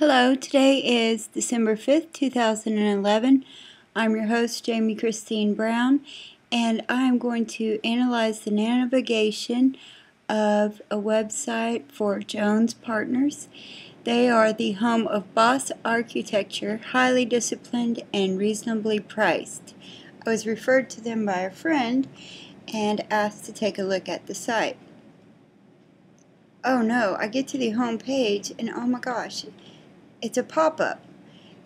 Hello, today is December 5th, 2011. I'm your host, Jamie Christine Brown, and I'm going to analyze the navigation of a website for Jones Partners. They are the home of Boss Architecture, highly disciplined and reasonably priced. I was referred to them by a friend and asked to take a look at the site. Oh no, I get to the home page and oh my gosh, it's a pop-up,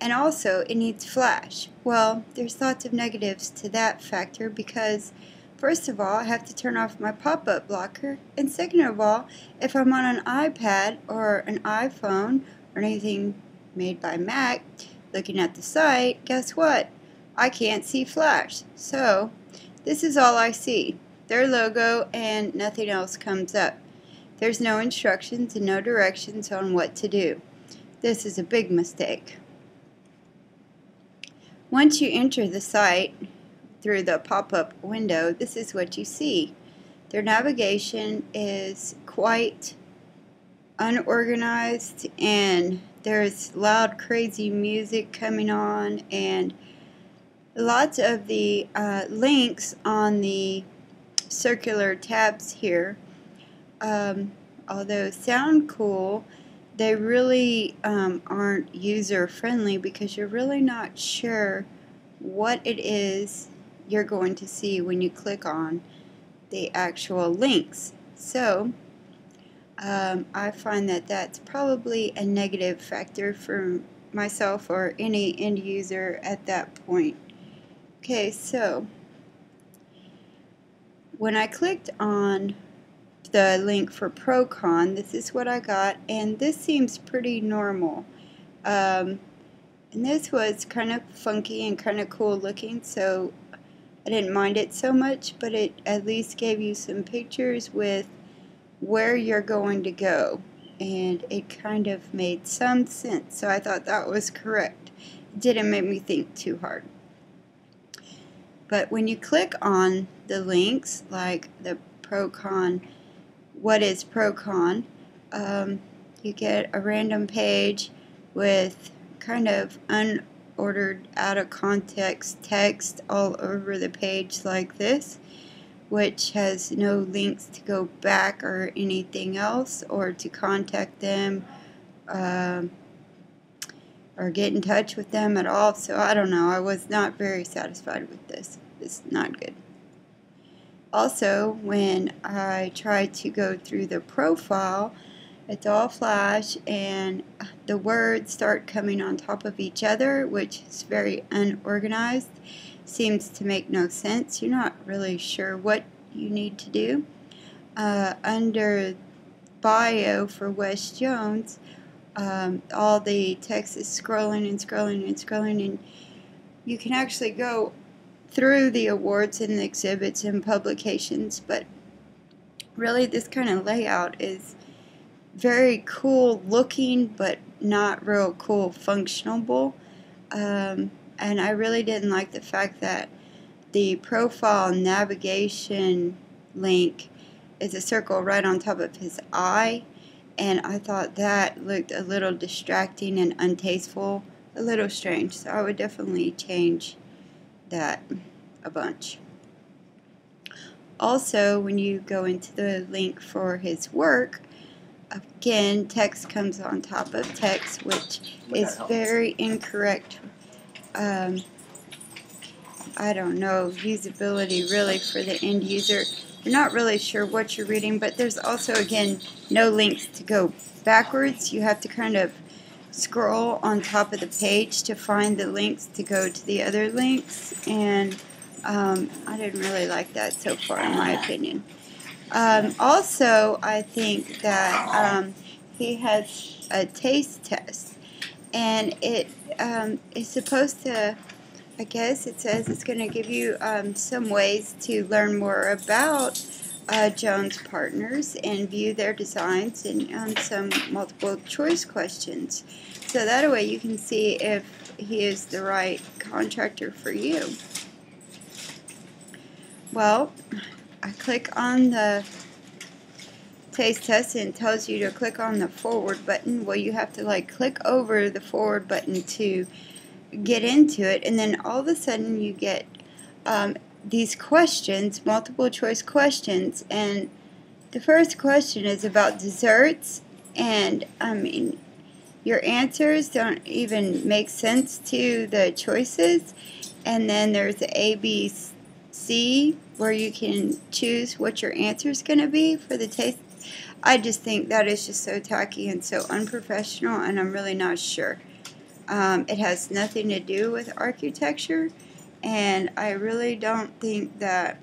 and also it needs flash. Well, there's lots of negatives to that factor because first of all, I have to turn off my pop-up blocker, and second of all, if I'm on an iPad or an iPhone or anything made by Mac looking at the site, guess what? I can't see flash. So this is all I see, their logo, and nothing else comes up. There's no instructions and no directions on what to do. This is a big mistake. Once you enter the site through the pop-up window, this is what you see. Their navigation is quite unorganized, and there's loud, crazy music coming on, and lots of the links on the circular tabs here, although sound cool, they really aren't user-friendly because you're really not sure what it is you're going to see when you click on the actual links. So I find that that's probably a negative factor for myself or any end user at that point. Okay, so when I clicked on the link for ProCon, this is what I got, and this seems pretty normal. And this was kind of funky and kind of cool looking, so I didn't mind it so much, but it at least gave you some pictures with where you're going to go, and it kind of made some sense, so I thought that was correct. It didn't make me think too hard. But when you click on the links, like the ProCon, what is ProCon, you get a random page with kind of unordered, out of context text all over the page like this, which has no links to go back or anything else, or to contact them or get in touch with them at all. So I don't know, I was not very satisfied with this. It's not good. Also, when I try to go through the profile, it's all flash and the words start coming on top of each other, which is very unorganized. Seems to make no sense. You're not really sure what you need to do. Under bio for Wes Jones, all the text is scrolling and scrolling and scrolling, and you can actually go through the awards and the exhibits and publications, but really this kind of layout is very cool looking but not real cool functionable, and I really didn't like the fact that the profile navigation link is a circle right on top of his eye, and I thought that looked a little distracting and untasteful, a little strange, so I would definitely change that a bunch. Also, when you go into the link for his work, again, text comes on top of text, which is very incorrect. I don't know, usability really for the end user. You're not really sure what you're reading, but there's also, again, no links to go backwards. You have to kind of scroll on top of the page to find the links to go to the other links, and I didn't really like that so far, in my opinion. Also, I think that he has a taste test, and it is supposed to, I guess it says it's going to give you some ways to learn more about Jones Partners and view their designs, and some multiple choice questions. So that way you can see if he is the right contractor for you. Well, I click on the taste test and it tells you to click on the forward button. Well, you have to like click over the forward button to get into it, and then all of a sudden you get these questions, multiple choice questions, and the first question is about desserts, and I mean, your answers don't even make sense to the choices. And then there's the A, B, C, where you can choose what your answer is going to be for the taste. I just think that is just so tacky and so unprofessional, and I'm really not sure. It has nothing to do with architecture, and I really don't think that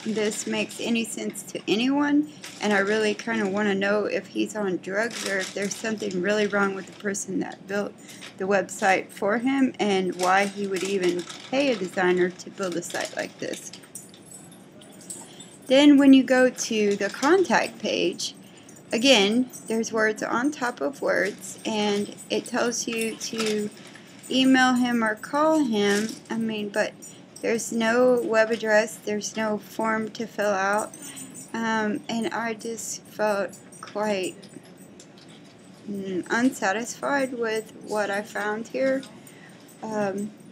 this makes any sense to anyone, and I really kind of want to know if he's on drugs or if there's something really wrong with the person that built the website for him, and why he would even pay a designer to build a site like this. Then when you go to the contact page, again, there's words on top of words, and it tells you to email him or call him. I mean, but there's no web address, there's no form to fill out, and I just felt quite unsatisfied with what I found here.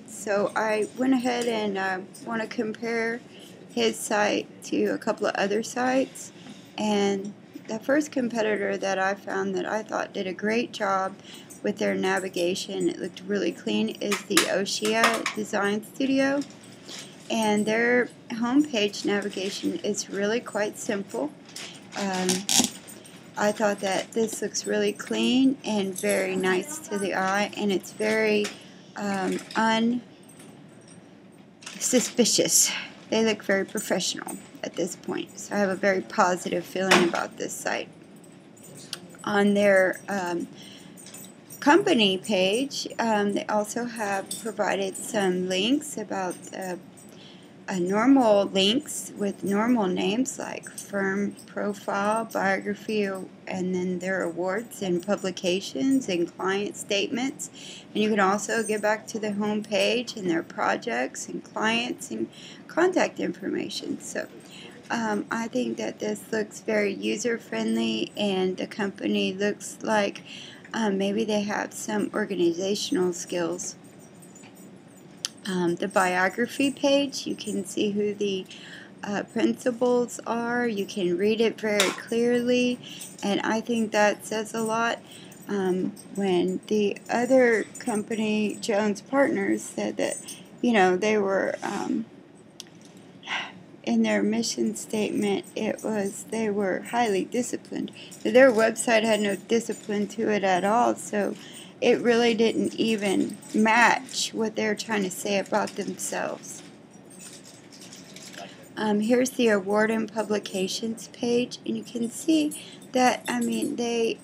So I went ahead and want to compare his site to a couple of other sites, and the first competitor that I found that I thought did a great job with their navigation, it looked really clean, is the Oshia Design Studio. And their homepage navigation is really quite simple. I thought that this looks really clean and very nice to the eye, and it's very unsuspicious. They look very professional at this point, so I have a very positive feeling about this site. On their company page, they also have provided some links about normal links with normal names like firm profile, biography, and then their awards and publications and client statements. And you can also get back to the home page and their projects and clients and contact information. So I think that this looks very user-friendly, and the company looks like maybe they have some organizational skills. The biography page, you can see who the principals are. You can read it very clearly, and I think that says a lot. When the other company, Jones Partners, said that, you know, they were in their mission statement, it was they were highly disciplined. Their website had no discipline to it at all, so it really didn't even match what they're trying to say about themselves. Here's the award and publications page, and you can see that, I mean, they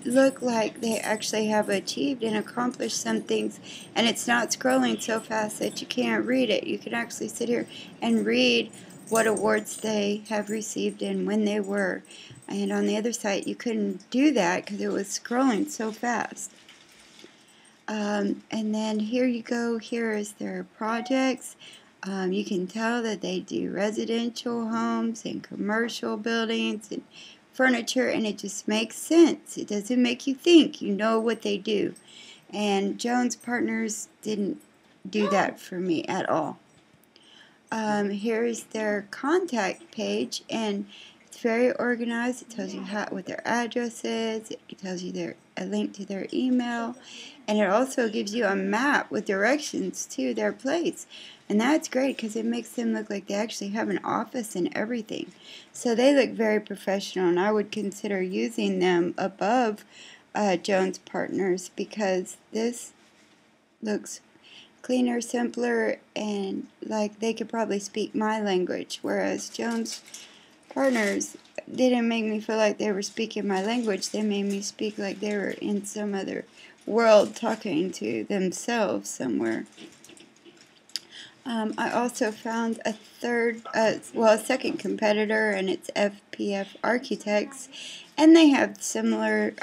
look like they actually have achieved and accomplished some things, and it's not scrolling so fast that you can't read it. You can actually sit here and read what awards they have received and when they were. And on the other side, you couldn't do that because it was scrolling so fast. And then here you go. Here is their projects. You can tell that they do residential homes and commercial buildings and furniture, and it just makes sense. It doesn't make you think. You know what they do. And Jones Partners didn't do that for me at all. Here's their contact page, and it's very organized. It tells you what their address is. It tells you a link to their email, and it also gives you a map with directions to their place. And that's great because it makes them look like they actually have an office and everything. So they look very professional, and I would consider using them above Jones Partners because this looks cleaner, simpler, and like they could probably speak my language, whereas Jones Partners didn't make me feel like they were speaking my language. They made me speak like they were in some other world talking to themselves somewhere. I also found a second competitor, and it's FPF Architects, and they have similar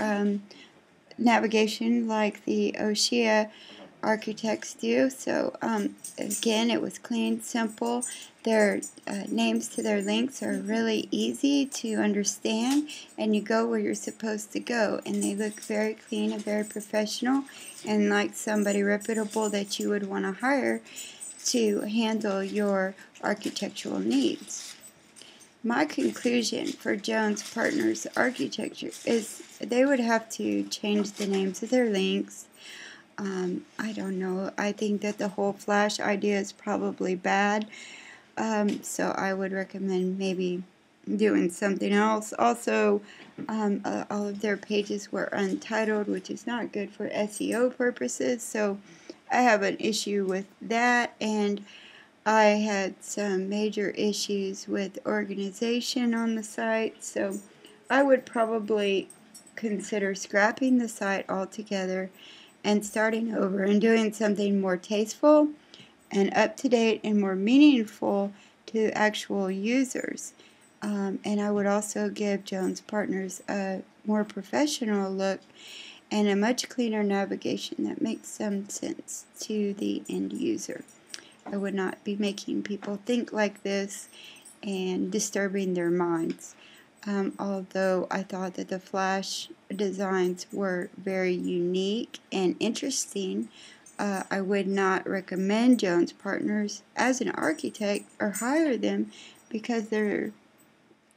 navigation like the Oshia architects do. So again, it was clean, simple. Their names to their links are really easy to understand, and you go where you're supposed to go, and they look very clean and very professional, and like somebody reputable that you would want to hire to handle your architectural needs. My conclusion for Jones Partners Architecture is they would have to change the names of their links. I don't know. I think that the whole flash idea is probably bad. So I would recommend maybe doing something else. Also, all of their pages were untitled, which is not good for SEO purposes. So I have an issue with that, and I had some major issues with organization on the site. So I would probably consider scrapping the site altogether and starting over and doing something more tasteful and up-to-date and more meaningful to actual users. And I would also give Jones Partners a more professional look and a much cleaner navigation that makes some sense to the end user. I would not be making people think like this and disturbing their minds. Although I thought that the flash designs were very unique and interesting, I would not recommend Jones Partners as an architect or hire them because their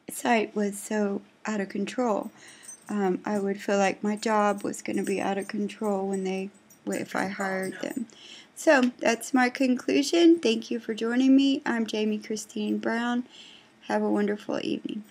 site was so out of control. I would feel like my job was going to be out of control if I hired them. So that's my conclusion. Thank you for joining me. I'm Jamie Christine Brown. Have a wonderful evening.